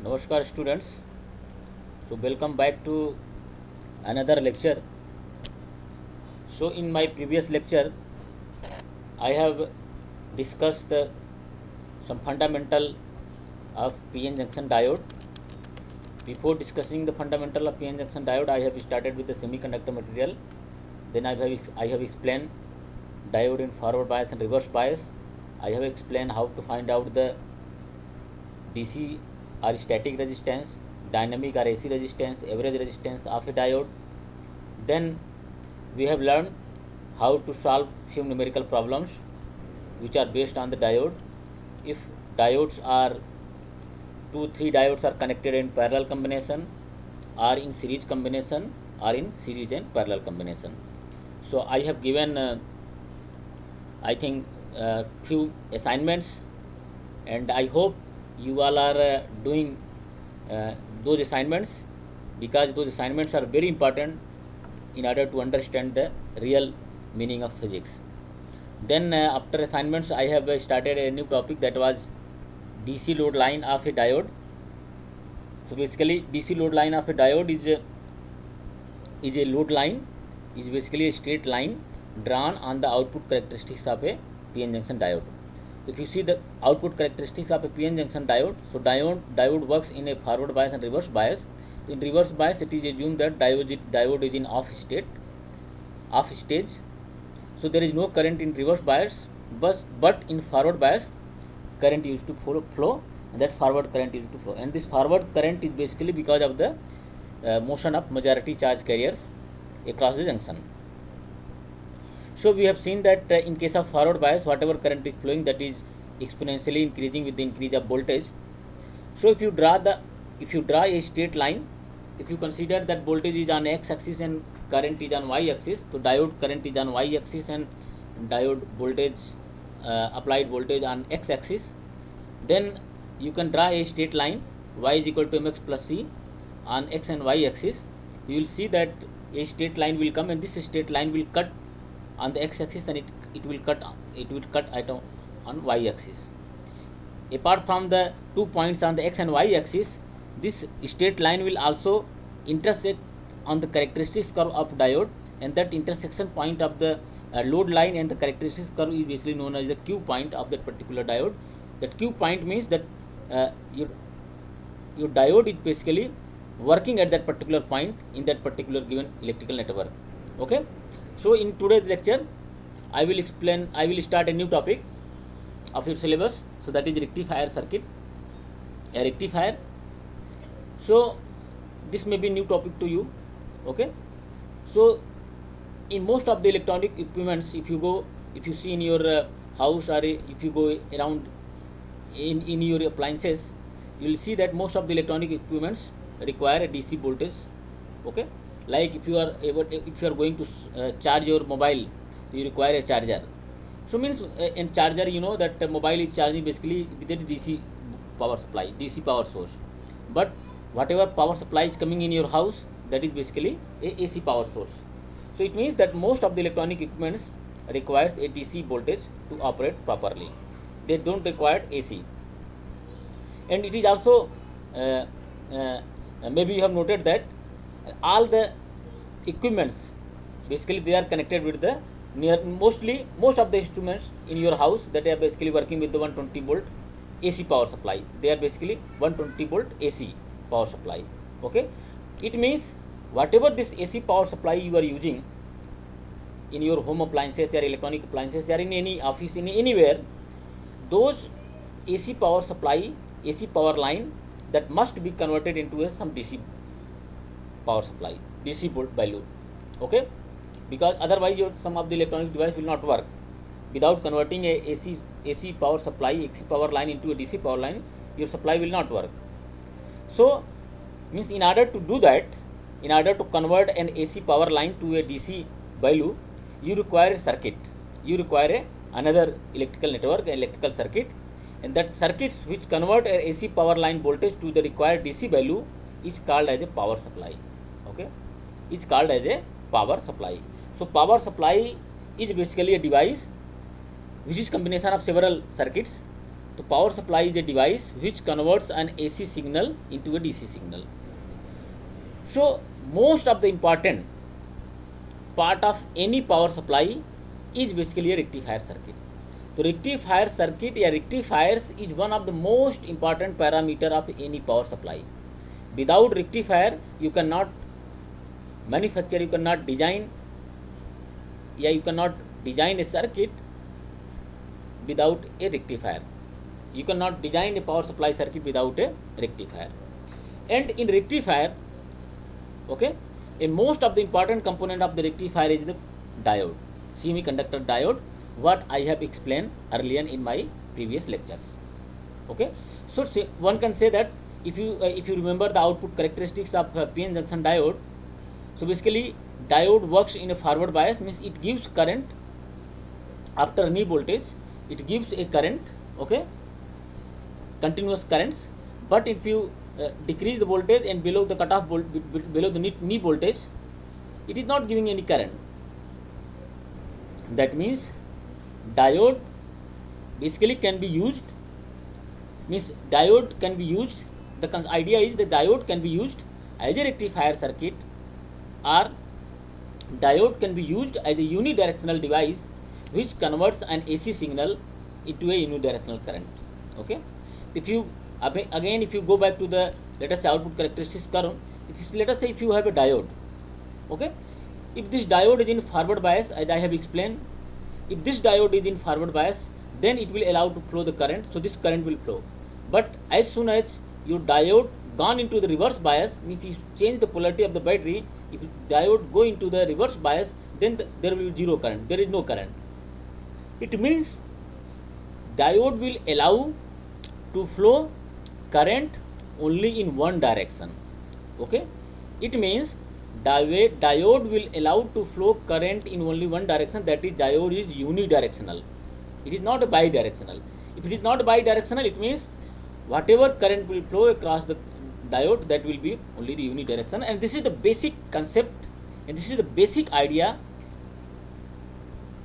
Namaskar students. So welcome back to another lecture. So in my previous lecture I have discussed some fundamental of PN junction diode. Before discussing the fundamental of PN junction diode, I have started with the semiconductor material. Then I have explained diode in forward bias and reverse bias. I have explained how to find out the DC or static resistance, dynamic or AC resistance, average resistance of a diode. Then we have learned how to solve few numerical problems which are based on the diode. If diodes are 2-3 diodes are connected in parallel combination, or in series combination, or in series and parallel combination. So I have given I think few assignments, and I hope you all are doing those assignments, because those assignments are very important in order to understand the real meaning of physics. Then after assignments I have started a new topic, that was DC load line of a diode. So basically DC load line of a diode is a load line, is basically a straight line drawn on the output characteristics of a PN junction diode. If you see the output characteristics of a PN junction diode, so diode works in a forward bias and reverse bias. In reverse bias, it is assumed that diode is in off stage. So there is no current in reverse bias, but in forward bias, current used to flow, and that forward current used to flow. And this forward current is basically because of the motion of majority charge carriers across the junction. So we have seen that in case of forward bias, whatever current is flowing, that is exponentially increasing with the increase of voltage. So if you draw a straight line, if you consider that voltage is on x-axis and current is on y-axis, so diode current is on y-axis and diode voltage applied voltage on x-axis, then you can draw a straight line y is equal to mx plus c on x and y-axis. You will see that a straight line will come, and this straight line will cut on the x-axis, and it will cut on y-axis. Apart from the 2 points on the x and y-axis, this straight line will also intersect on the characteristics curve of diode, and that intersection point of the load line and the characteristics curve is basically known as the Q point of that particular diode. That Q point means that your diode is basically working at that particular point in that particular given electrical network. Okay. So in today's lecture, I will start a new topic of your syllabus. So that is rectifier circuit, a rectifier. So this may be new topic to you. Okay. So in most of the electronic equipments, if you see in your house, or if you go around in your appliances, you will see that most of the electronic equipments require a DC voltage. Okay. Like if you are going to charge your mobile, you require a charger. So means in charger, you know that mobile is charging basically with a DC power supply, DC power source. But whatever power supply is coming in your house, that is basically a AC power source. So it means that most of the electronic equipments requires a DC voltage to operate properly. They don't require AC. And it is also maybe you have noted that all the equipments basically they are connected with the most of the instruments in your house that are basically working with the 120 volt AC power supply. They are basically 120 volt AC power supply. Okay. It means whatever this AC power supply you are using in your home appliances or electronic appliances or in any office, in anywhere, those AC power supply, AC power line, that must be converted into some DC power supply, DC volt by load. Okay. Because otherwise some of the electronic device will not work. Without converting a AC power supply, AC power line into a DC power line, your supply will not work. So means in order to do that, in order to convert an AC power line to a DC by loop, you require a circuit. You require another electrical network, electrical circuit, and that circuits which convert a AC power line voltage to the required DC value is called as a power supply. Okay, is called as a power supply. So power supply is basically a device which is combination of several circuits So power supply is a device which converts an AC signal into a DC signal. So most of the important part of any power supply is basically a rectifier circuit. So rectifier circuit या rectifiers is one of the most important parameter of any power supply. Without rectifier you cannot manufacture, you cannot design, you cannot design a circuit without a rectifier. You cannot design a power supply circuit without a rectifier. And in rectifier, okay, a most of the important component of the rectifier is the diode, semiconductor diode, what I have explained earlier in my previous lectures. Okay, so one can say that if you remember the output characteristics of PN junction diode, so basically diode works in a forward bias, means it gives current after any voltage, it gives a current, okay, continuous currents. But if you decrease the voltage and below the cutoff below the knee voltage, it is not giving any current. That means diode basically can be used, means diode can be used, the idea is the diode can be used as a rectifier circuit, or diode can be used as a unidirectional device which converts an AC signal into a unidirectional current. Okay, if you again if you go back to the, let us say, output characteristics curve, let us say if you have a diode, okay, if this diode is in forward bias, as I have explained, if this diode is in forward bias, then it will allow to flow the current, so this current will flow. But as soon as your diode gone into the reverse bias, if you change the polarity of the battery, if diode go into the reverse bias, then there will be zero current, there is no current. It means diode will allow to flow current only in one direction. Okay, it means diode will allow to flow current in only one direction, that is diode is unidirectional, it is not bidirectional. If it is not bidirectional, it means whatever current will flow across the diode, that will be only the unidirectional. And this is the basic concept, and this is the basic idea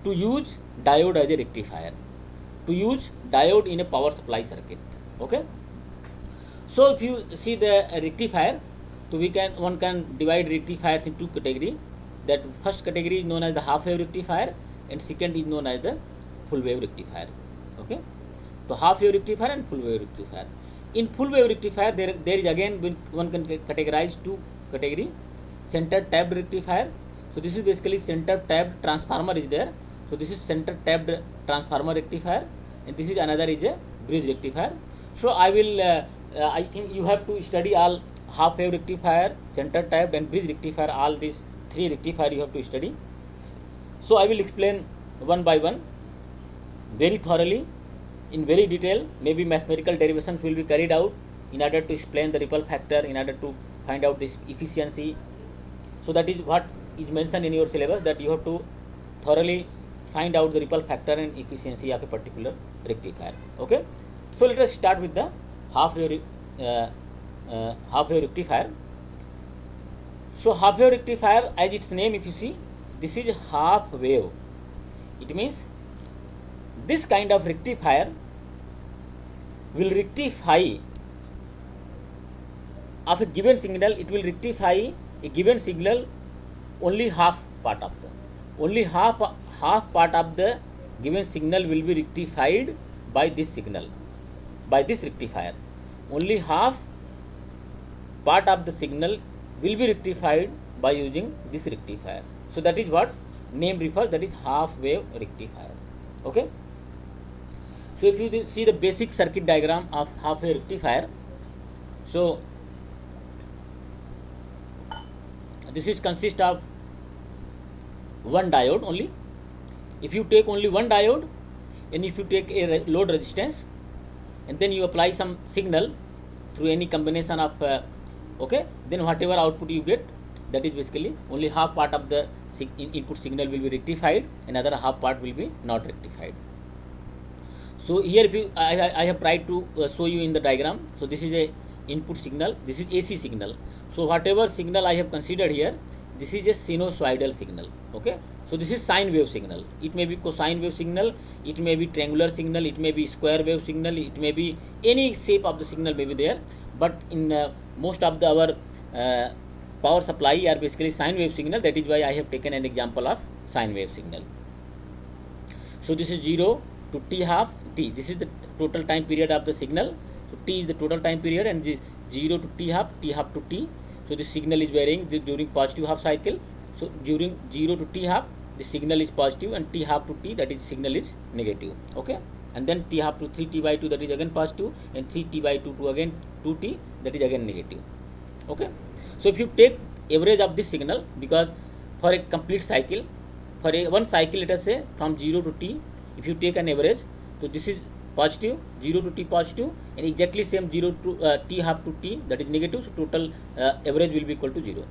to use diode as a rectifier, to use diode in a power supply circuit. Okay, so if you see the rectifier, so one can divide rectifiers into two categories. That first category is known as the half wave rectifier, and second is known as the full wave rectifier. Okay, so half wave rectifier and full wave rectifier. In full wave rectifier, there is again one can categorize two category: center tapped rectifier. So this is basically center tapped transformer is there. So this is center tapped transformer rectifier, and this is another is a bridge rectifier. So I will I think you have to study all half wave rectifier, center tapped and bridge rectifier, all these three rectifier you have to study. So I will explain one by one very thoroughly, in very detail. Maybe mathematical derivations will be carried out in order to explain the ripple factor, in order to find out this efficiency. So that is what is mentioned in your syllabus, that you have to thoroughly find out the ripple factor and efficiency of a particular rectifier. Okay, so let us start with the half wave rectifier. So half wave rectifier, as its name, if you see, this is half wave. It means this kind of rectifier will rectify of a given signal, it will rectify a given signal only half part of the, only half part of the given signal will be rectified by this signal, by this rectifier. Only half part of the signal will be rectified by using this rectifier. So that is what name refers, that is half wave rectifier. Okay, so if you see the basic circuit diagram of half wave rectifier, so this is consist of one diode only. If you take only one diode, and if you take a load resistance, and then you apply some signal through any combination of okay, then whatever output you get, that is basically only half part of the input signal will be rectified, another half part will be not rectified. So here, if you I have tried to show you in the diagram. So this is a input signal, this is AC signal. So whatever signal I have considered here, this is a sinusoidal signal. Okay, So this is sine wave signal. It may be cosine wave signal, it may be triangular signal, it may be square wave signal, it may be any shape of the signal may be there. But in most of our power supply are basically sine wave signal. That is why I have taken an example of sine wave signal. So this is 0 to t half t. This is the total time period of the signal. So t is the total time period, and this 0 to t half to t. So this signal is varying during positive half cycle. So during 0 to t half, the signal is positive, and t half to t, that is signal is negative. Okay, and then t half to 3t by 2, that is again positive, and 3t by 2 to again 2t, that is again negative. Okay, so if you take average of this signal, because for a complete cycle, for a one cycle, let us say from 0 to t, if you take an average, so this is positive, 0 to t positive, and exactly same 0 to t half to t, that is negative. So total average will be equal to 0.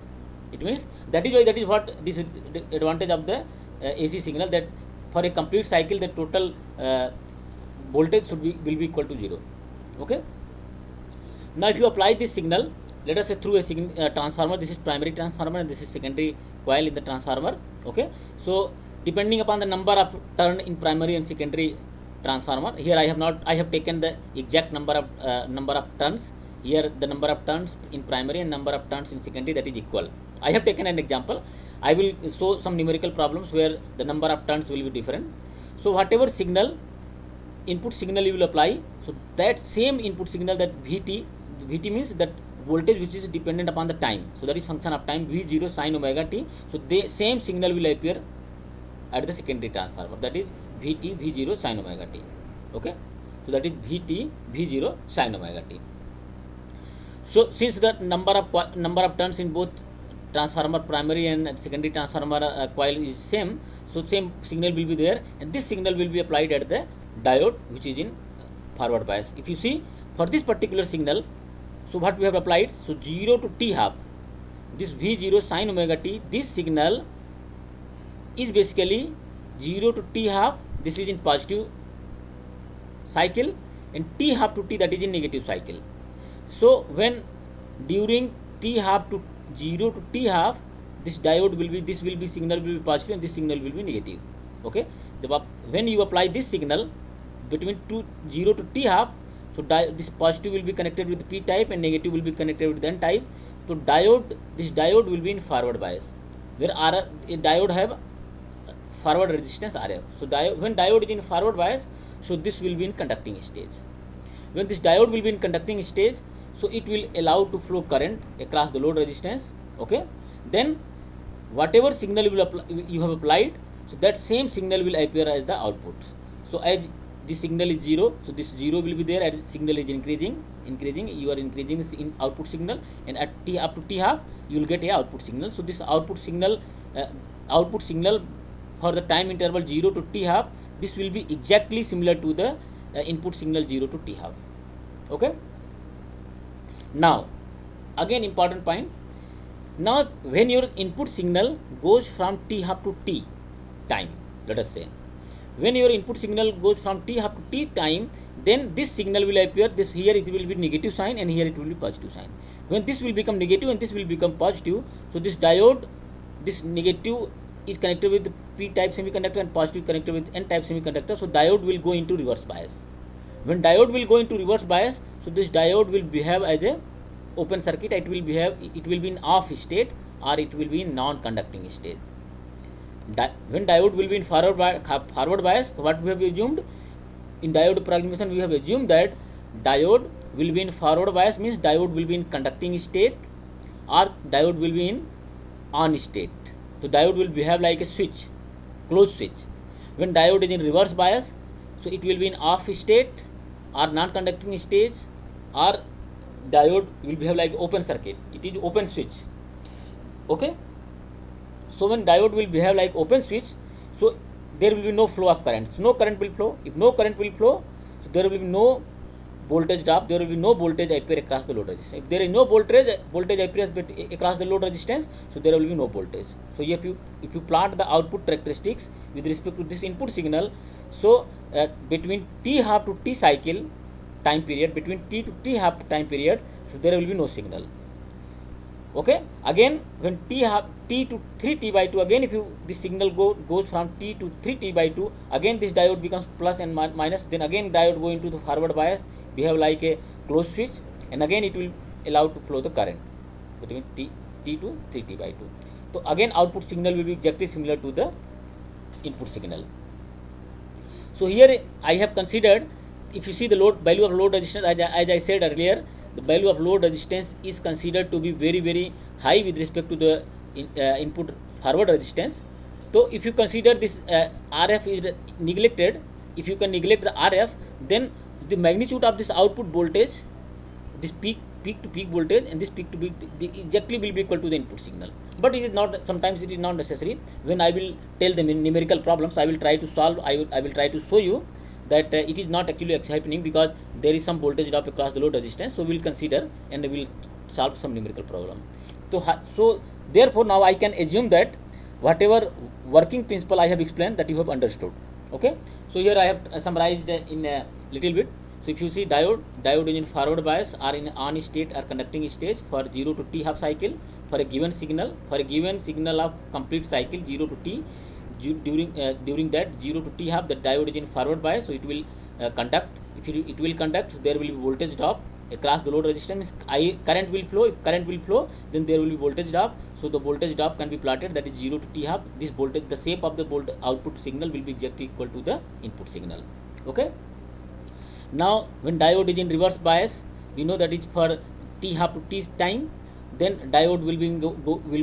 It means that is why, that is what this is the advantage of the AC signal, that for a complete cycle the total voltage will be equal to 0. Okay. Now if you apply this signal, let us say through a transformer, this is primary transformer and this is secondary coil in the transformer. Okay, so depending upon the number of turn in primary and secondary transformer, here I have taken the exact number of turns. Here the number of turns in primary and number of turns in secondary, that is equal. I have taken an example. I will show some numerical problems where the number of turns will be different. So whatever signal, input signal you will apply, so that same input signal, that VT means that voltage which is dependent upon the time, so that is function of time, V0 sin omega t. So the same signal will appear at the secondary transformer, that is VT V0 sin omega t. Okay, so that is VT V0 sin omega t. So since the number of turns in both transformer primary and secondary transformer coil is same, so same signal will be there, and this signal will be applied at the diode which is in forward bias. If you see for this particular signal, so what we have applied, so 0 to t half, this V0 sin omega t, this signal is basically 0 to t half, this is in positive cycle, and t half to t, that is in negative cycle. So when during t half to 0 to t half, this diode will be, this will be signal will be positive and this signal will be negative. Okay, when you apply this signal between 0 to t half, so this positive will be connected with p type and negative will be connected with n type. So this diode will be in forward bias, where a diode have forward resistance RF. So when diode is in forward bias, so this will be in conducting stage. When this diode will be in conducting stage, so it will allow to flow current across the load resistance. Okay, then whatever signal you have applied, so that same signal will appear as the output. So as this signal is 0, so this 0 will be there, as signal is increasing, you are increasing this in output signal, and at t up to t half you will get a output signal. So this output signal for the time interval 0 to t half, this will be exactly similar to the input signal 0 to t half. Okay, now again important point, now when your input signal goes from t half to t time, let us say when your input signal goes from t half to t time, then this signal will appear, this here it will be negative sign and here it will be positive sign. When this will become negative and this will become positive, so this diode, this negative is connected with the p type semiconductor and positive connected with n type semiconductor, so diode will go into reverse bias. When diode will go into reverse bias, so this diode will behave as a open circuit, it will be in off state or it will be in non-conducting state. When diode will be in forward bias, so what we have assumed in diode approximation, we have assumed that diode will be in forward bias, means diode will be in conducting state or diode will be in on state. So diode will behave like a switch, closed switch. When diode is in reverse bias, so it will be in off state or non-conducting stage, or diode will behave like open circuit, it is open switch. Okay, so when diode will behave like open switch, so there will be no flow of current, so no current will flow. If no current will flow, so there will be no voltage drop, there will be no voltage appear across the load resistance. If there is no voltage appears across the load resistance, so there will be no voltage. So if you plot the output characteristics with respect to this input signal, so between t half to t cycle time period, between t to t half time period, so there will be no signal. Okay, again when t to 3t by 2, again if you this signal goes from t to 3t by 2, again this diode becomes plus and minus, then again diode go into the forward bias, behave like a closed switch, and again it will allow to flow the current between t to 3t by 2. So again output signal will be exactly similar to the input signal. So here I have considered, if you see the load value of load resistance, as I said earlier, the value of load resistance is considered to be very very high with respect to the input forward resistance. So if you consider this RF is neglected, if you can neglect the RF, then the magnitude of this output voltage, this peak to peak voltage and this peak to peak exactly will be equal to the input signal. But it is not, sometimes it is not necessary. When I will tell the numerical problems, I will try to solve, I will try to show you that it is not actually happening, because there is some voltage drop across the load resistance. So we will consider and we will solve some numerical problem. So therefore now I can assume that whatever working principle I have explained, that you have understood. Okay, so here I have summarized in a little bit. So if you see diode is in forward bias, are in on state or conducting stage for 0 to t half cycle for a given signal, of complete cycle 0 to t. During that 0 to t half, the diode is in forward bias, so it will conduct. If it will conduct, there will be voltage drop across the load resistance. Current will flow. If current will flow, then there will be voltage drop. So the voltage drop can be plotted, that is 0 to t half. This voltage, the shape of the output signal will be exactly equal to the input signal. Okay. Now when diode is in reverse bias, we know that is for t half to t time, then diode will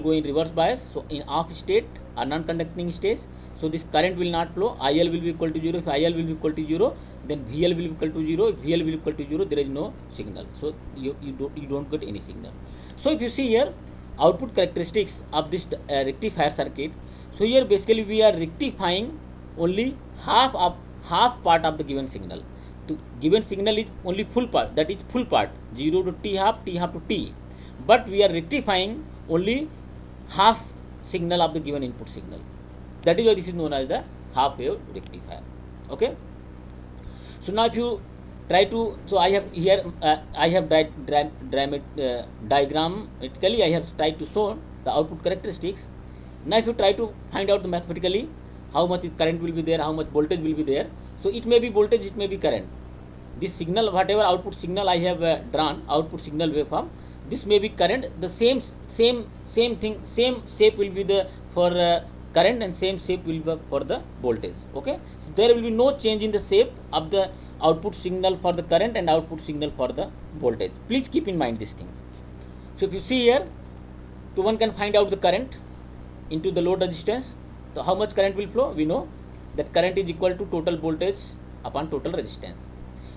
go in reverse bias. So in off state or non-conducting stage, so this current will not flow. IL will be equal to 0. If IL will be equal to 0, then VL will be equal to 0. If VL will be equal to 0, there is no signal. So you don't get any signal. So if you see here output characteristics of this rectifier circuit, so here basically we are rectifying only half part of the given signal. The given signal is only full part, that is full part 0 to t half to t, but we are rectifying only half signal of the given input signal. That is why this is known as the half wave rectifier. Okay. So now if you try to, so I have here I have diagrammatically I have tried to show the output characteristics. Now if you try to find out the mathematically how much current will be there, how much voltage will be there, so it may be voltage, it may be current. This signal, whatever output signal I have drawn, output signal waveform, this may be current. The same thing, same shape will be the for current, and same shape will be for the voltage. Okay, so there will be no change in the shape of the output signal for the current and output signal for the voltage. Please keep in mind these things. So if you see here, so one can find out the current into the load resistance. So how much current will flow? We know that current is equal to total voltage upon total resistance.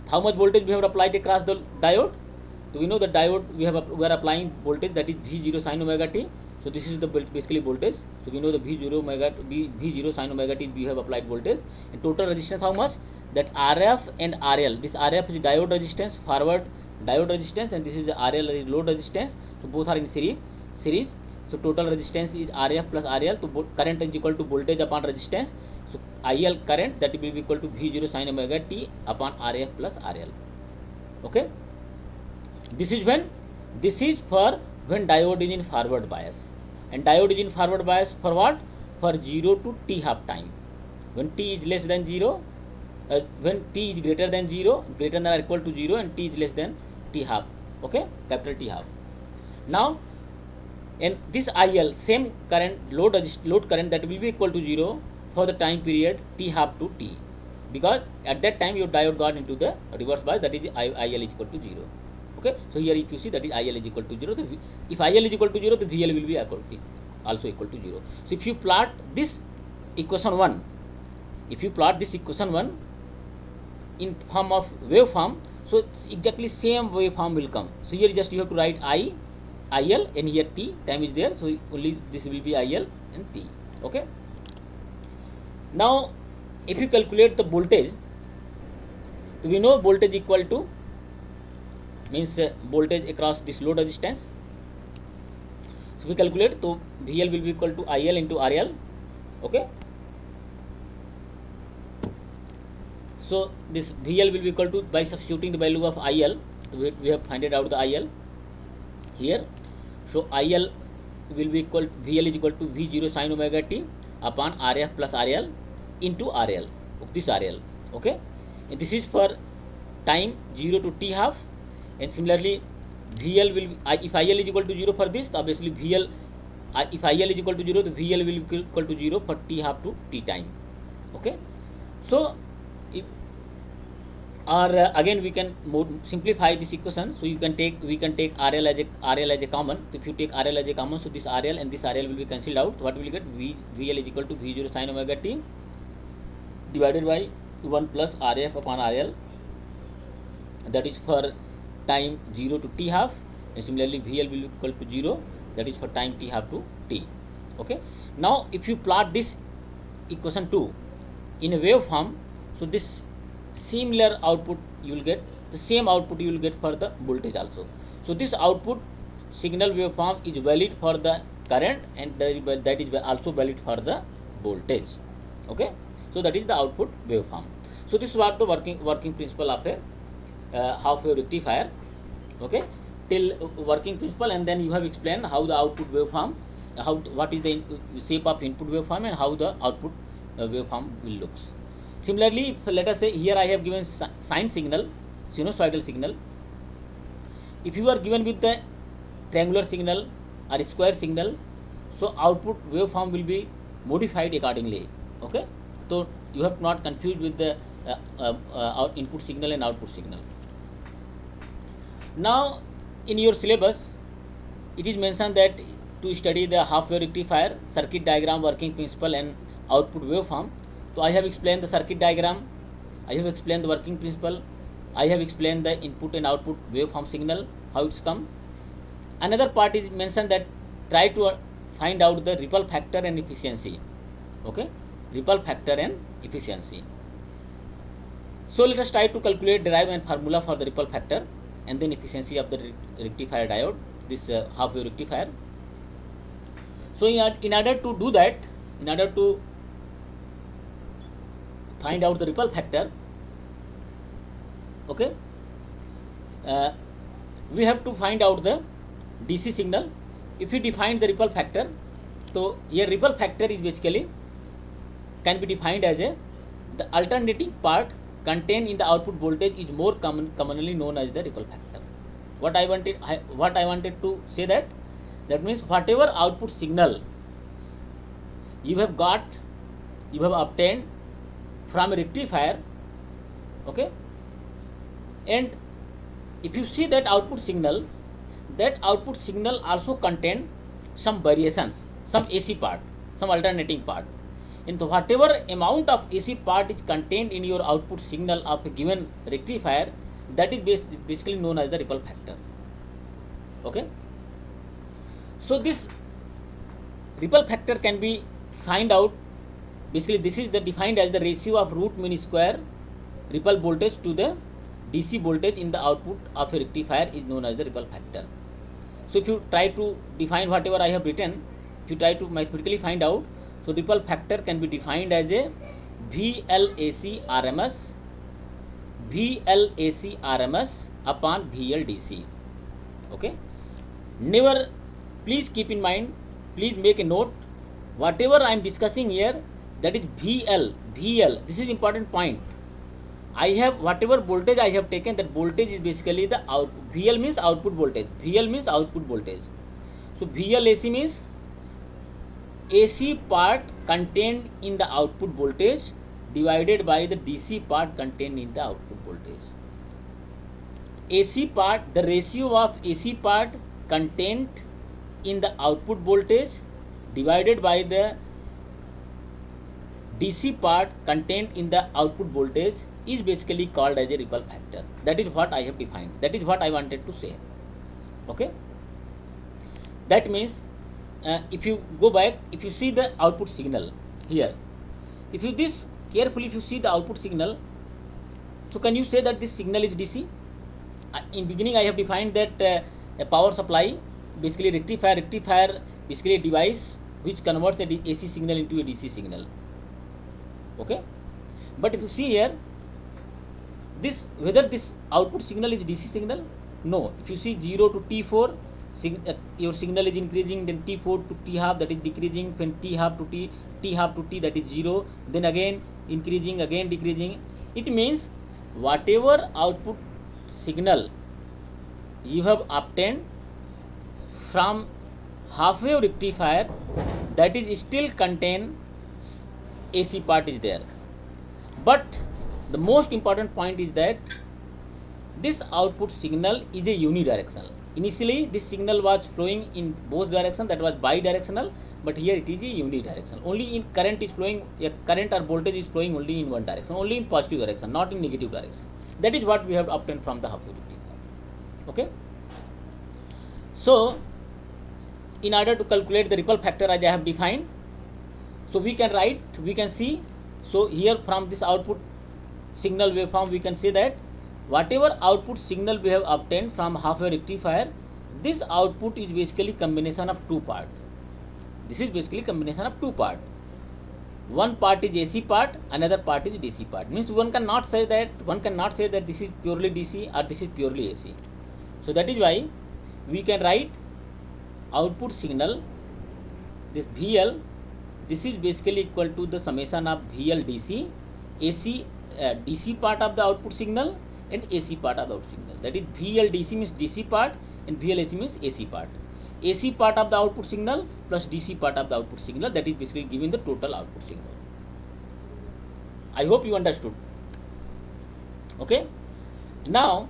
How much voltage we have applied across the diode? So we know the diode we are applying voltage, that is V0 sin omega t. So this is the basically voltage. So we know the V0 sin omega t we have applied voltage, and total resistance how much? That RF and RL. This RF is diode resistance, forward diode resistance, and this is the RL is load resistance. So both are in series. So total resistance is RF plus RL. So current is equal to voltage upon resistance. So IL current, that will be equal to V0 sin omega t upon RF plus RL. Okay. This is for when diode is in forward bias, and diode is in forward bias for what? For 0 to t half time. When t is less than 0, when t is greater than 0, greater than or equal to 0, and t is less than t half. Okay, capital T half. Now, and this IL, same current, load current, that will be equal to 0 for the time period t half to t, because at that time your diode got into the reverse bias, that is IL is equal to 0. Okay, so here if you see, that is IL is equal to 0. If IL is equal to 0, the VL will be also equal to 0. So if you plot this equation 1, in form of waveform, so it's exactly same waveform will come. So here just you have to write IL, and here t, time is there, so only this will be IL and t. Okay. Now if you calculate the voltage, so we know voltage equal to means voltage across this load resistance. So we calculate, so VL will be equal to IL into RL. Okay. So this VL will be equal to, by substituting the value of IL, we have finded out the IL here. So IL will be equal, VL is equal to V0 sin omega t upon RF plus RL into RL, this RL. Okay, and this is for time 0 to t half, and similarly VL will be, if IL is equal to 0 for this, obviously VL, if IL is equal to 0, the VL will be equal to 0 for t half to t time. Okay, so if, or again we can more simplify this equation. So you can take, we can take RL as a common. So if you take RL as a common, so this RL and this RL will be cancelled out. What will you get? VL is equal to V0 sin omega t divided by 1 plus RF upon RL, that is for time 0 to t half, and similarly VL will be equal to 0, that is for time t half to t. Okay, now if you plot this equation 2 in a waveform, so this similar output you will get, the same output you will get for the voltage also. So this output signal waveform is valid for the current, and that is also valid for the voltage. Okay, so that is the output waveform. So this is what the working principle of a half wave rectifier. Okay, till working principle, and then you have explained how the output waveform, what is the shape of input waveform and how the output waveform will looks. Similarly, let us say here I have given sine signal, sinusoidal signal. If you are given with the triangular signal or square signal, so output waveform will be modified accordingly. Okay, so you have not confused with the input signal and output signal. Now in your syllabus it is mentioned that to study the half wave rectifier, circuit diagram, working principle and output waveform. So I have explained the circuit diagram, I have explained the working principle, I have explained the input and output waveform signal, how it's come. Another part is mentioned that try to find out the ripple factor and efficiency. Okay, ripple factor and efficiency. So let us try to calculate, derive and formula for the ripple factor and then efficiency of the rectifier diode, this half wave rectifier. So in order to do that, in order to find out the ripple factor, okay, we have to find out the DC signal. If you define the ripple factor, so here ripple factor is basically can be defined as a, the alternating part contained in the output voltage is more commonly known as the ripple factor. What I wanted to say, that means whatever output signal you have got, you have obtained from a rectifier, okay, and if you see that output signal also contain some variations, some AC part, some alternating part, and so whatever amount of AC part is contained in your output signal of a given rectifier, that is basically known as the ripple factor. Okay, so this ripple factor can be find out, basically this is the defined as the ratio of root mean square ripple voltage to the DC voltage in the output of a rectifier is known as the ripple factor. So if you try to define whatever I have written, if you try to mathematically find out, so ripple factor can be defined as a VLAC RMS upon VLDC. Okay, never, please keep in mind, please make a note, whatever I am discussing here, that is VL, this is important point. I have whatever voltage I have taken, that voltage is basically the output. VL means output voltage, VL means output voltage. So VLAC means AC part contained in the output voltage divided by the DC part contained in the output voltage. AC part, the ratio of AC part contained in the output voltage divided by the DC part contained in the output voltage is basically called as a ripple factor. That is what I have defined, that is what I wanted to say. Okay, that means if you go back, if you see the output signal here, if you this carefully, if you see the output signal, so can you say that this signal is DC? In beginning I have defined that a power supply, basically rectifier basically a device which converts a AC signal into a DC signal. Okay, but if you see here, this whether this output signal is DC signal, no. If you see 0 to T4, your signal is increasing, then T4 to T half, that is decreasing, when T half to T half to T, that is 0, then again increasing, again decreasing. It means whatever output signal you have obtained from half wave rectifier, that is still contain AC part is there. But the most important point is that this output signal is a unidirectional. Initially this signal was flowing in both directions, that was bidirectional, but here it is a unidirectional. Only in current is flowing, current or voltage is flowing only in one direction, only in positive direction, not in negative direction. That is what we have obtained from the half wave rectifier. Okay. So in order to calculate the ripple factor as I have defined, so we can write, we can see, so here from this output signal waveform we can say that whatever output signal we have obtained from half wave rectifier, this output is basically combination of two part. This is basically combination of two part. One part is AC part, another part is DC part. Means one cannot say that this is purely DC or this is purely AC. So that is why we can write output signal, this VL, this is basically equal to the summation of VL DC, AC DC part of the output signal and AC part of the output signal. That is VL DC means DC part and VL AC means AC part. AC part of the output signal plus DC part of the output signal, that is basically giving the total output signal. I hope you understood. Okay. Now,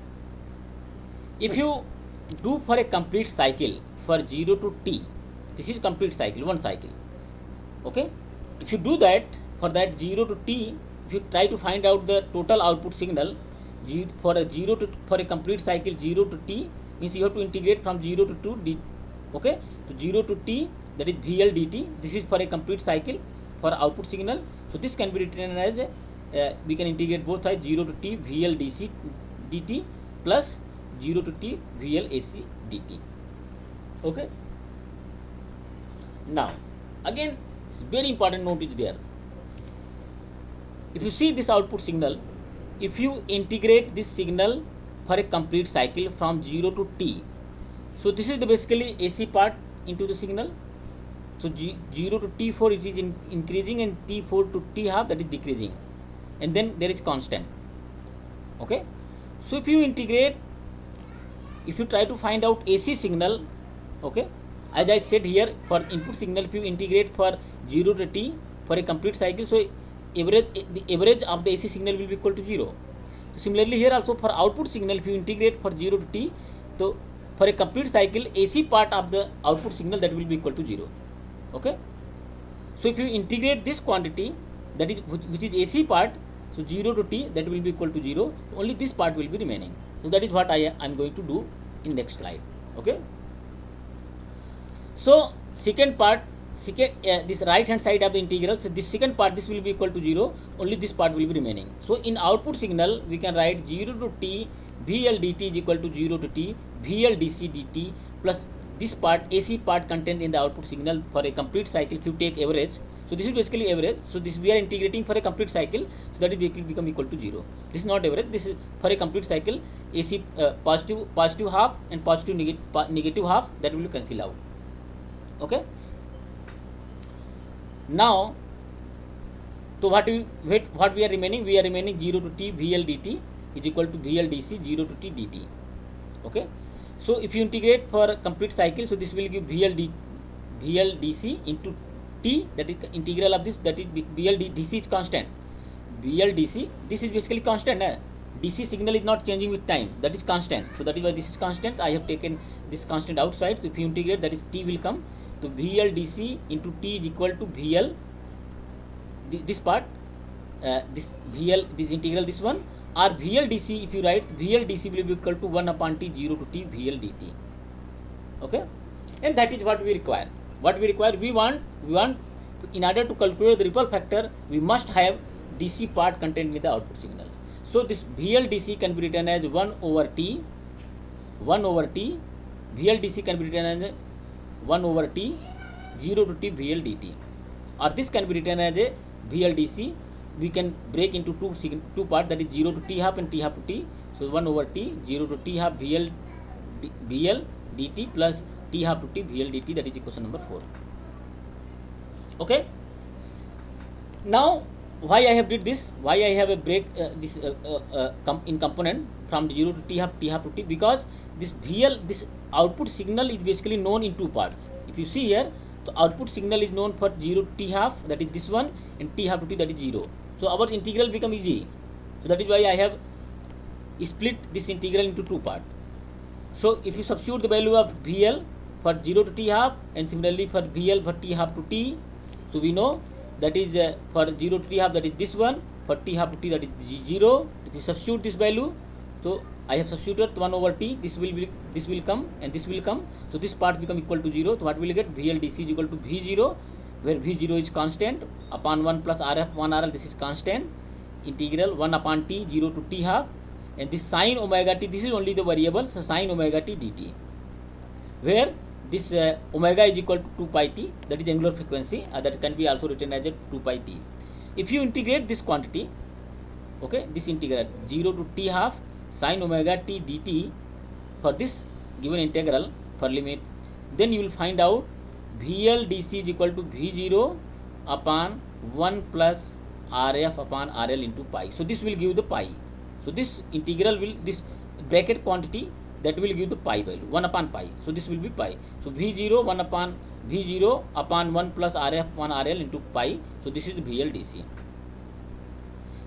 if you do for a complete cycle for 0 to T, this is complete cycle, one cycle. Okay. If you do that for that 0 to T, if you try to find out the total output signal for a complete cycle 0 to T, means you have to integrate from 0 to 2 D. Okay, to 0 to T, that is VL dt. This is for a complete cycle for output signal. So this can be written as we can integrate both sides, 0 to T VL DC dt plus 0 to T VL AC dt. Okay. Now again, very important note is there. If you see this output signal, if you integrate this signal for a complete cycle from 0 to T, so this is the basically AC part into the signal. So 0 to T4 it is increasing and T4 to T half, that is decreasing, and then there is constant. Okay. So if you integrate, if you try to find out AC signal, okay, as I said here, for input signal if you integrate for 0 to T for a complete cycle, so the average of the AC signal will be equal to 0. So similarly here also for output signal, if you integrate for 0 to T, so for a complete cycle AC part of the output signal, that will be equal to 0. Okay. So if you integrate this quantity, that is which is AC part, so 0 to T, that will be equal to 0. So only this part will be remaining. So that is what I am going to do in next slide. Okay. So second part, this right hand side of the integral, so this second part, this will be equal to 0, only this part will be remaining. So in output signal we can write 0 to T VL dt is equal to 0 to T VL DC dt plus this part AC part contained in the output signal for a complete cycle. If you take average, so this is basically average, so this we are integrating for a complete cycle, so that will become equal to 0. This is not average, this is for a complete cycle AC positive half and positive negative half, that will cancel out. Okay. Now, so what we are remaining? We are remaining 0 to T VL dt is equal to VL DC 0 to T dt. Okay. So if you integrate for a complete cycle, so this will give VL DC into T, that is integral of this, that is VL DC is constant. VL DC, this is basically constant. DC signal is not changing with time, that is constant. So that is why this is constant. I have taken this constant outside. So if you integrate, that is T will come. So VL DC into T is equal to VL, this part, this VL, this integral, this one, or VL DC, if you write, VL DC will be equal to 1 upon T 0 to T VL dt. Okay. And that is what we require. What we require, we want in order to calculate the ripple factor, we must have DC part contained in the output signal. So this VL DC can be written as 1 over T, VL DC can be written as 1 over T 0 to T VL dt, or this can be written as a VL DC. We can break into two parts, that is 0 to T half and T half to T. So 1 over T 0 to T half VL dt plus t half to t VL dt, that is equation number 4. Okay. Now why I have did this, why I have a break this in component from 0 to t half to t, because this VL, this output signal is basically known in two parts. If you see here, the output signal is known for 0 to t half, that is this one, and t half to t, that is 0. So our integral become easy. So that is why I have split this integral into two parts. So if you substitute the value of VL for 0 to t half and similarly for VL for t half to t, so we know that is for 0 to t half, that is this one, for t half to t, that is 0. If you substitute this value, so I have substituted 1 over t, this will come and this will come, so this part become equal to 0. So what will you get? VL DC is equal to V0, where V0 is constant, upon 1 plus RF 1 RL, this is constant, integral 1 upon t 0 to t half, and this sin omega t, this is only the variable, so sin omega t dt, where this omega is equal to 2 pi t, that is angular frequency, that can be also written as a 2 pi t. If you integrate this quantity, okay, this integral 0 to t half sin omega t dt for this given integral for limit, then you will find out VL DC is equal to V0 upon 1 plus RF upon RL into pi. So this will give the pi. So this integral will, this bracket quantity, that will give the pi value, 1 upon pi. So this will be pi. So V0 1 upon V0 upon 1 plus RF 1 RL into pi. So this is the VL DC.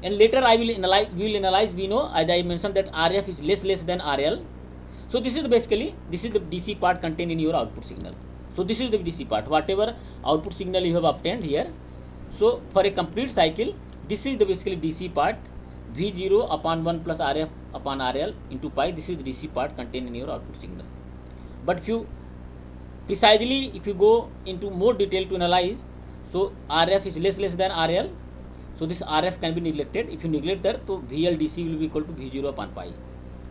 And later I will analyze, we know, as I mentioned, that RF is less than RL. So this is basically, this is the DC part contained in your output signal. So this is the DC part, whatever output signal you have obtained here. So for a complete cycle, this is the basically DC part, V0 upon 1 plus RF upon RL into pi, this is the DC part contained in your output signal. But if you precisely, if you go into more detail to analyze, so RF is less than RL, so this RF can be neglected. If you neglect that, so VL DC will be equal to V0 upon pi.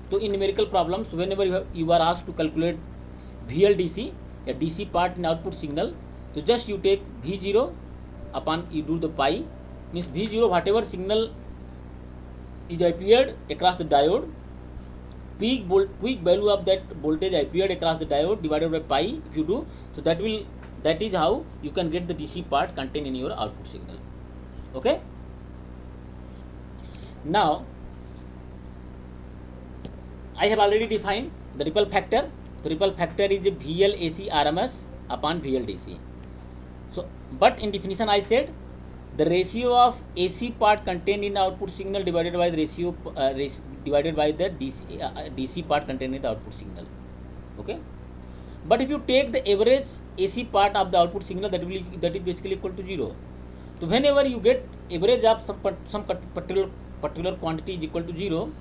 So in numerical problems, whenever you are asked to calculate VL DC, a DC part in output signal, so just you take V0 upon, you do the pi, means V0, whatever signal is appeared across the diode, peak value of that voltage appeared across the diode divided by pi, if you do, so that is how you can get the DC part contained in your output signal. Okay. Now I have already defined the ripple factor. The ripple factor is a VL AC RMS upon VL DC. So but in definition I said the ratio of AC part contained in the output signal divided by the ratio divided by the DC part contained in the output signal. Okay. But if you take the average AC part of the output signal, that is basically equal to 0. So whenever you get average of some particular quantity is equal to 0,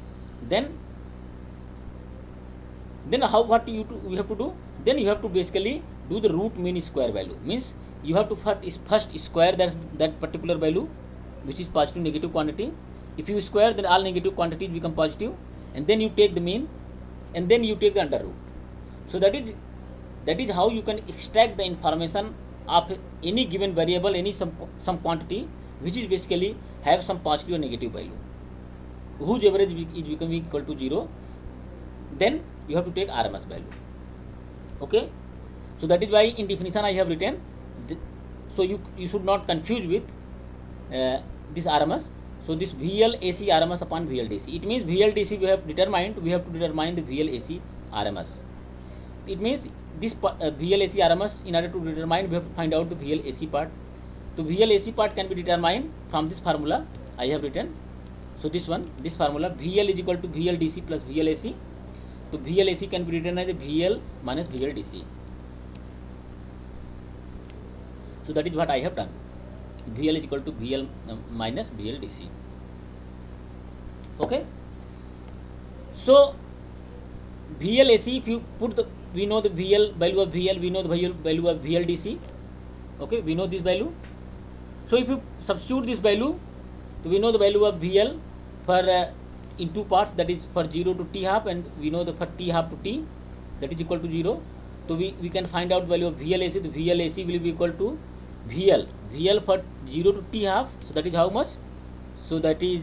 then what you have to do? Then you have to basically do the root mean square value. Means you have to first square that particular value, which is positive negative quantity. If you square, then all negative quantities become positive, and then you take the mean, and then you take the under root. So that is how you can extract the information of any given variable, any some quantity which is basically have some positive or negative value, whose average is becoming equal to 0. Then you have to take RMS value. Okay. So that is why in definition I have written. So you should not confuse with this RMS. So this VL AC RMS upon VL DC. It means VL DC we have to determine the VL AC RMS. It means this VL AC RMS, in order to determine, we have to find out the VL AC part. So VL AC part can be determined from this formula I have written. So this formula, VL is equal to VL DC plus VL AC. So VL AC can be written as a VL minus VL DC. So that is what I have done. VL is equal to VL minus VL DC. Okay. So VL AC, if you put the, we know the VL value of VL, we know the value of VL DC. Okay, we know this value. So if you substitute this value, so we know the value of VL for in two parts, that is for 0 to T half, and we know the for T half to T, that is equal to 0. So we can find out value of VL AC. The VL AC will be equal to VL for 0 to T half. So that is how much? So that is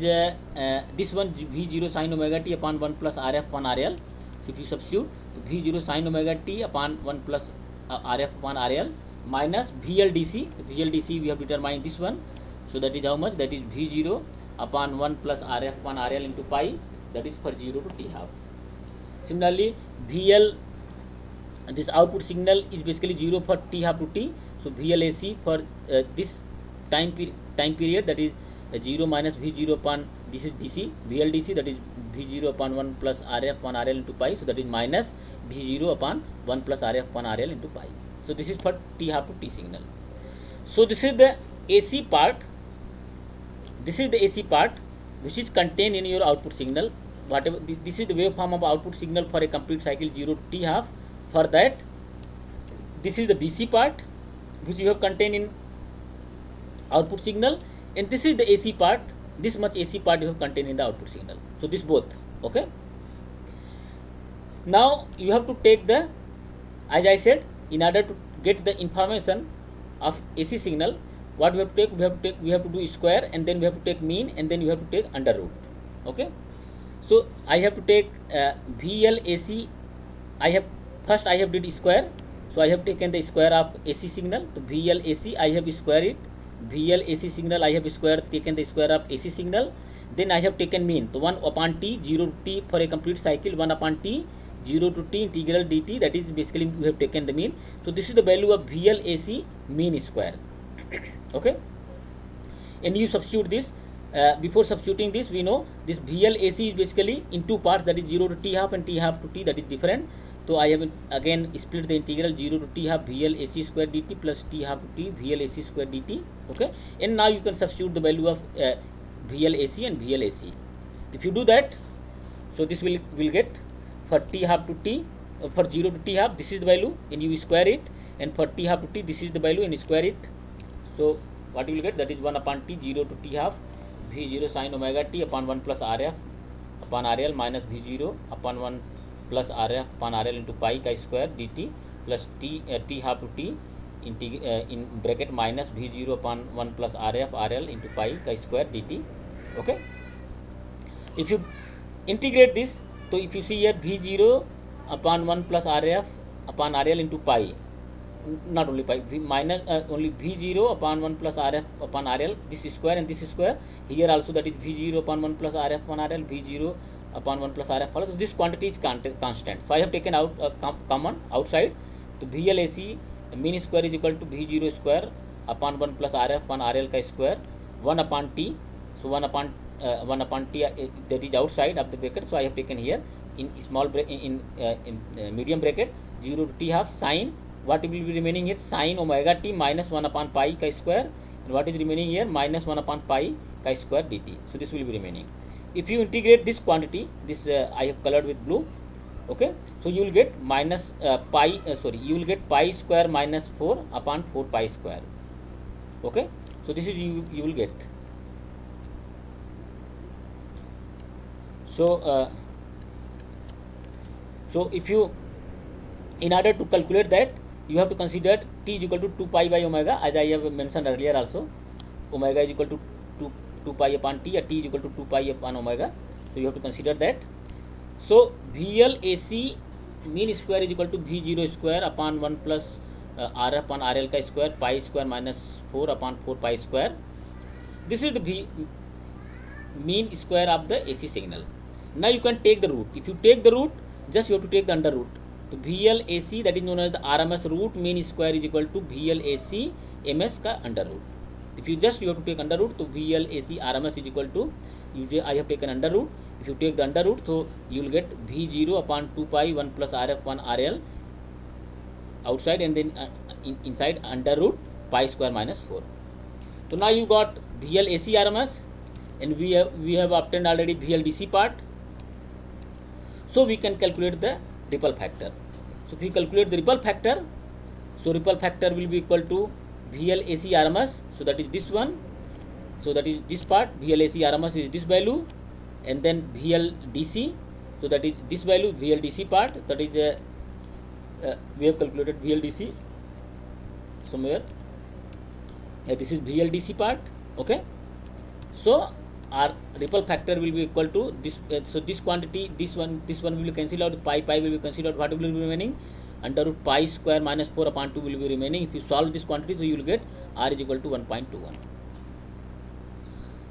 this one, V0 sin omega t upon 1 plus RF upon RL. So if you substitute, तो V0 sin omega t upon 1 plus RF upon RL minus VLDC. VLDC we have determined this one. So that is how much? That is V0 upon 1 plus RF upon RL into pi. That is for 0 to t half. Similarly, VL, this output signal is basically 0 for t half to t. So VLAC for this time period, that is 0 minus V0 upon, this is DC, VLDC, that is V0 upon 1 plus RF upon RL into pi. So that is minus V0 upon 1 plus RF upon RL into pi. So this is for t half to t signal. So this is the AC part. This is the AC part which is contained in your output signal. Whatever, this is the waveform of output signal for a complete cycle 0 to t half. For that, this is the DC part which you have contained in output signal, and this is the AC part. This much AC part you have contained in the output signal. So this both. Okay. Now you have to take the, as I said, in order to get the information of AC signal, what we have to take? We have to do square, and then we have to take mean, and then you have to take under root. Okay. So I have to take VLAC. I have did square. So I have taken the square of AC signal. So VLAC I have square it. VLAC signal I have taken the square of AC signal. Then I have taken mean. So 1 upon t, 0 to t for a complete cycle, 1 upon t, 0 to t integral dt, that is basically we have taken the mean. So this is the value of VLAC mean square. Okay. And you substitute this. Before substituting this, we know this VLAC is basically in two parts, that is 0 to t half and t half to t, that is different. So I have again split the integral 0 to t half VLAC square dt plus t half to t VLAC square dt. Okay. And now you can substitute the value of VLAC and VLAC. If you do that, so this will get for t half to t, for 0 to t half, this is the value, and you square it, and for t half to t, this is the value, and square it. So what you will get, that is 1 upon t, 0 to t half V0 sin omega t upon 1 plus RF upon RL minus V0 upon 1 plus RF upon RL into pi ka square dt plus t half to t in bracket minus V0 upon 1 plus RF RL into pi ka square dt. Okay. If you integrate this, so if you see here V0 upon 1 plus RF upon RL into pi, not only pi, minus only V0 upon 1 plus RF upon RL, this is square and this is square. Here also that is V0 upon 1 plus RF upon RL, V0 upon 1 plus RF. So this quantity is constant. So I have taken out common outside. So VLAC mean square is equal to V0 square upon 1 plus RF upon RL ka square 1 upon t. So 1 upon t that is outside of the bracket. So I have taken here in small in medium bracket 0 to t half sine. What will be remaining here? Sin omega t minus 1 upon pi ka square, and what is remaining here? Minus 1 upon pi ka square dt. So this will be remaining. If you integrate this quantity, this I have colored with blue. Okay. So you will get minus you will get pi square minus 4 upon 4 pi square. Okay. So this is you will get. So so if you, in order to calculate that, you have to consider t is equal to 2 pi by omega, as I have mentioned earlier also. Omega is equal to 2 pi upon t, or t is equal to 2 pi upon omega. So you have to consider that. So VLAC mean square is equal to V0 square upon 1 plus R upon RL ka square pi square minus 4 upon 4 pi square. This is the mean square of the AC signal. Now you can take the root. If you take the root, just you have to take the under root. So VLAC, that is known as the RMS root mean square, is equal to VLAC MS ka under root. If you have to take under root, so VLAC RMS is equal to, I have taken under root. If you take the under root, so you will get V0 upon 2 pi 1 plus RF upon RL outside, and then inside under root pi square minus 4. So now you got VLAC RMS, and we have obtained already VLDC part. So we can calculate the ripple factor. So if we calculate the ripple factor, so ripple factor will be equal to VLAC RMS. So that is this one. So that is this part. VLAC RMS is this value, and then VLDC. So that is this value, VLDC part. That is we have calculated VLDC somewhere. This is VLDC part. Okay. So our ripple factor will be equal to this. So this quantity, this one will be cancelled out. Pi will be considered. What will be remaining? Under root pi square minus 4 upon 2 will be remaining. If you solve this quantity, so you will get R is equal to 1.21.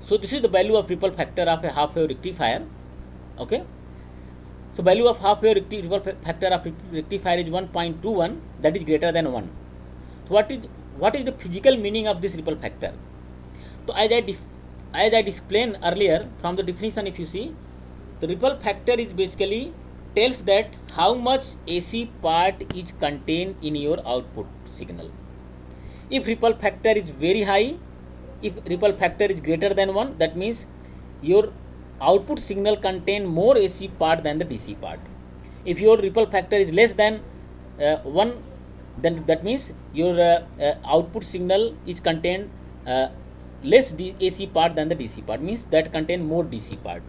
So this is the value of ripple factor of a half wave rectifier. Okay. So value of half wave ripple factor of rectifier is 1.21, that is greater than 1. So what is the physical meaning of this ripple factor? So as I explained earlier from the definition, if you see, the ripple factor is basically tells that how much AC part is contained in your output signal. If ripple factor is very high, if ripple factor is greater than 1, that means your output signal contain more AC part than the DC part. If your ripple factor is less than 1, then that means your output signal is contained less AC part than the DC part, means that contain more DC part.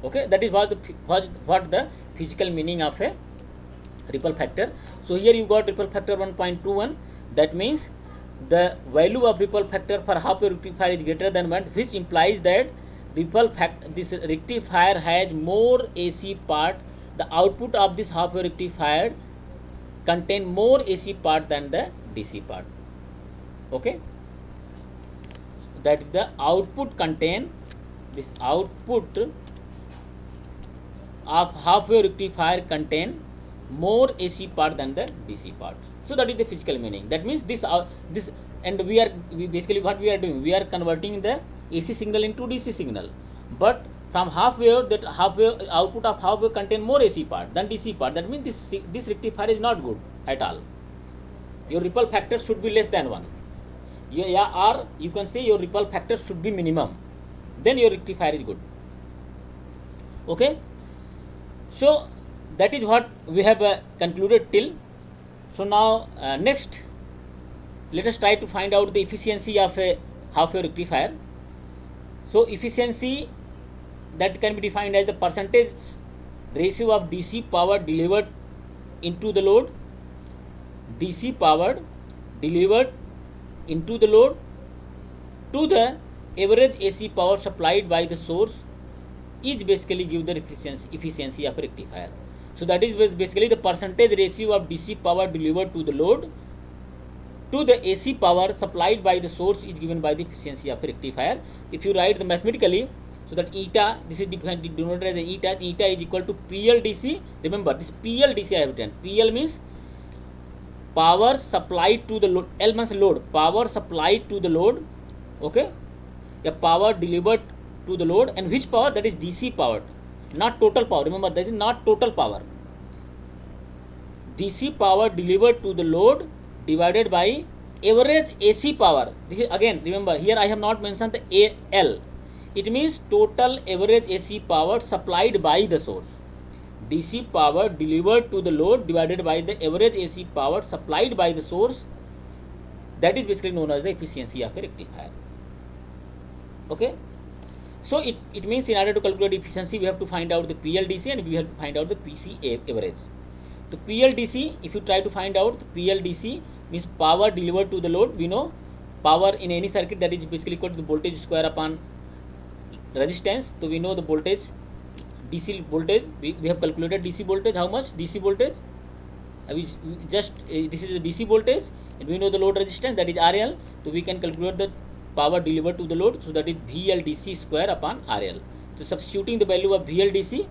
Okay, that is what the physical meaning of a ripple factor. So here you got ripple factor 1.21, that means the value of ripple factor for half wave rectifier is greater than 1, which implies that this rectifier has more AC part. The output of this half wave rectifier contain more AC part than the DC part. Okay, that is the output contain, this output of half wave rectifier contain more AC part than the DC part. So that is the physical meaning. That means this and we basically what we are doing, we are converting the AC signal into DC signal, but from half wave, that half wave output of half wave contain more AC part than DC part. That means this rectifier is not good at all. Your ripple factor should be less than 1. Or you can say your ripple factor should be minimum, then your rectifier is good. Okay, so that is what we have concluded till. So now next, let us try to find out the efficiency of a half wave rectifier. So efficiency, that can be defined as the percentage ratio of DC power delivered into the load, DC power delivered into the load to the average AC power supplied by the source, is basically give the efficiency of a rectifier. So that is basically the percentage ratio of DC power delivered to the load to the AC power supplied by the source is given by the efficiency of a rectifier. If you write the mathematically, so that eta, this is denoted as eta is equal to PLDC. Remember this PLDC I have written. PL means power supplied to the load, L means load, power supplied to the load. Okay, a power delivered to the load, and which power? That is DC power, not total power. Remember, that is not total power. DC power delivered to the load divided by average AC power. This is again, remember here I have not mentioned the AL. It means total average AC power supplied by the source. DC power delivered to the load divided by the average AC power supplied by the source, that is basically known as the efficiency of a rectifier. Okay, so it means in order to calculate efficiency, we have to find out the PLDC and we have to find out the PC average. The PLDC, if you try to find out, the PLDC means power delivered to the load. We know power in any circuit, that is basically equal to the voltage square upon resistance. So we know the voltage, DC voltage, we have calculated DC voltage. How much DC voltage? This is the DC voltage, and we know the load resistance, that is RL. So we can calculate the power delivered to the load, so that is VLDC square upon RL. So substituting the value of VLDC,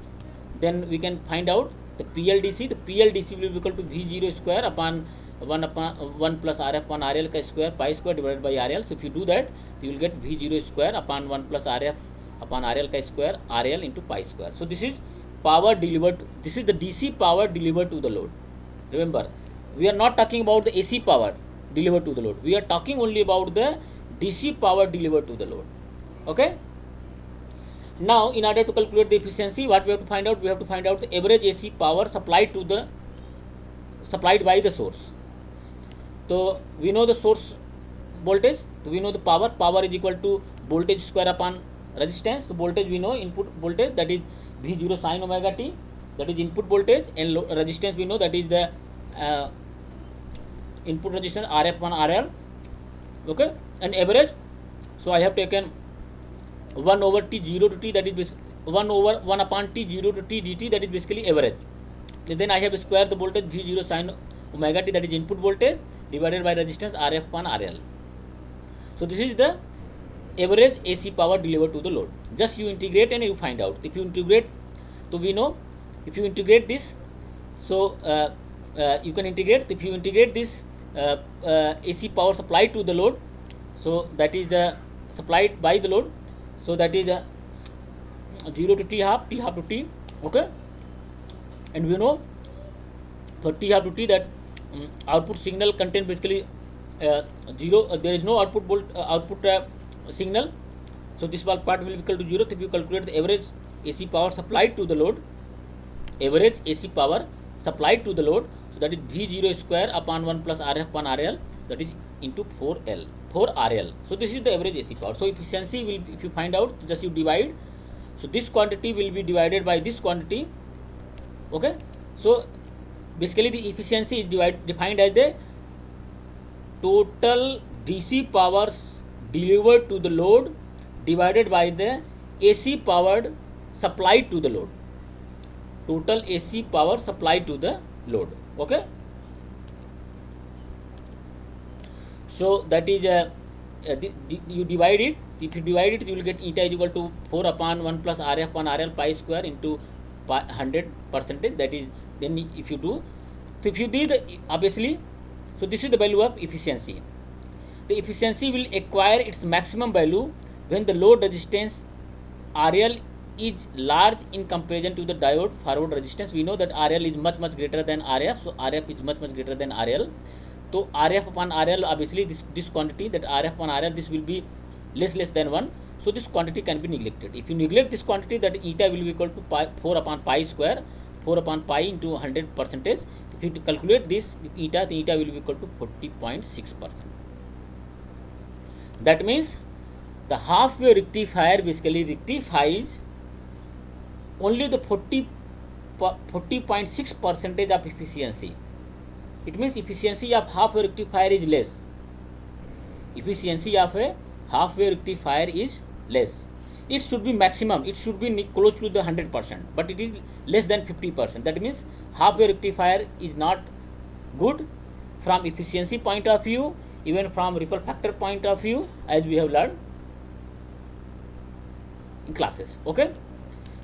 then we can find out the PLDC. The PLDC will be equal to V0 square upon 1 plus RF upon RL ka square, pi square divided by RL. So if you do that, you will get V0 square upon 1 plus RF upon RL ka square, RL into pi square. So this is power delivered, this is the DC power delivered to the load. Remember, we are not talking about the AC power delivered to the load. We are talking only about the DC power delivered to the load. Okay. Now, in order to calculate the efficiency, what we have to find out? We have to find out the average AC power supplied by the source. So we know the source voltage. So we know the power. Power is equal to voltage square upon resistance. The voltage we know, input voltage, that is V0 sin omega t, that is input voltage, and resistance we know, that is the input resistance RF upon RL. Okay, and average. So I have taken 1 over t 0 to t, that is basically 1 upon t 0 to t dt, that is basically average. And then I have square the voltage V0 sin omega t, that is input voltage, divided by resistance Rf upon RL. So this is the average AC power delivered to the load. Just you integrate and you find out. If you integrate, so we know if you integrate this, so you can integrate. If you integrate this AC power supplied to the load, so that is the supplied by the load, so that is 0 to t half to t, okay. And we know for t half to t that output signal content basically 0, there is no output signal, so this part will be equal to 0. If you calculate the average AC power supplied to the load, average AC power supplied to the load, so that is V0 square upon 1 plus RF upon RL, that is into 4RL. So this is the average AC power. So efficiency will, if you find out, just you divide. So this quantity will be divided by this quantity, okay. So basically the efficiency is defined as the total DC powers delivered to the load divided by the AC powered supplied to the load. Total AC power supplied to the load, okay. So that is you divide it. If you divide it, you will get eta is equal to 4 upon 1 plus RF upon RL pi square into 100%. That is, then if you do, so if you did obviously, so this is the value of efficiency. The efficiency will acquire its maximum value when the load resistance RL is large in comparison to the diode forward resistance. We know that RL is much greater than RF, so RF is much greater than RL. So RF upon RL, obviously this quantity, that RF upon RL, this will be less than 1. So this quantity can be neglected. If you neglect this quantity, that eta will be equal to 4 upon pi square, 4 upon pi into 100%. If you calculate this eta, the eta will be equal to 40.6%. That means the half wave rectifier basically rectifies only the 40.6% of efficiency. It means efficiency of half wave rectifier is less. Efficiency of a half wave rectifier is less. It should be maximum. It should be close to the 100%, but it is less than 50%. That means half wave rectifier is not good from efficiency point of view, even from ripple factor point of view, as we have learned in classes, okay.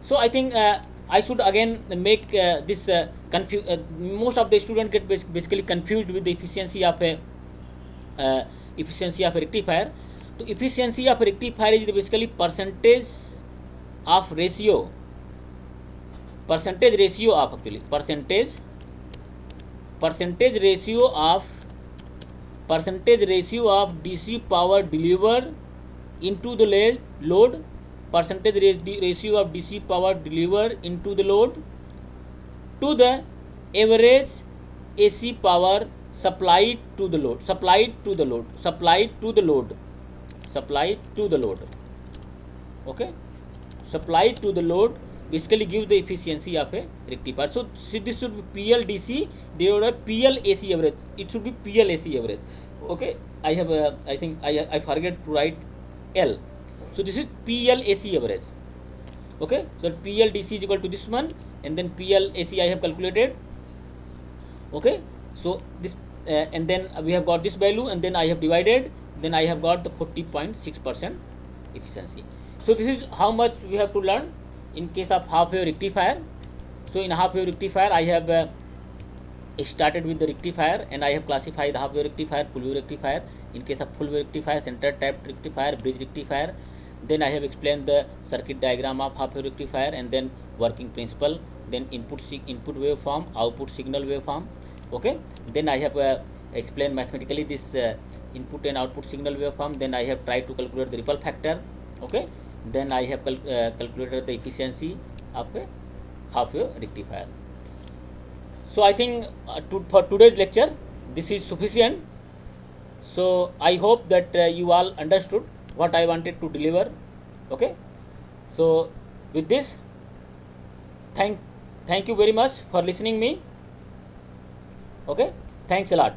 So I think I should again make this most of the students get basically confused with the efficiency of a rectifier. So efficiency of a rectifier is basically percentage ratio of DC power delivered into the load, percentage ratio of DC power delivered into the load to the average AC power supplied to the load, okay. Supplied to the load basically give the efficiency of a rectifier. So this should be PLDC divided by PLAC average. It should be PLAC average, okay. I have I think I forget to write L. So this is PLAC average, okay. So PLDC is equal to this one, and then PLAC I have calculated, okay. So this and then we have got this value, and then I have divided, then I have got the 40.6% efficiency. So this is how much we have to learn in case of half wave rectifier. So in half wave rectifier, I have started with the rectifier, and I have classified the half wave rectifier, full wave rectifier. In case of full wave rectifier, center tapped rectifier, bridge rectifier. Then I have explained the circuit diagram of half wave rectifier, and then working principle, then input waveform, output signal waveform, okay. Then I have explained mathematically this input and output signal waveform. Then I have tried to calculate the ripple factor, okay. Then I have calculated the efficiency of a half wave rectifier. So I think for today's lecture this is sufficient. So I hope that you all understood what I wanted to deliver, okay. So with this, thank you very much for listening me, okay. Thanks a lot.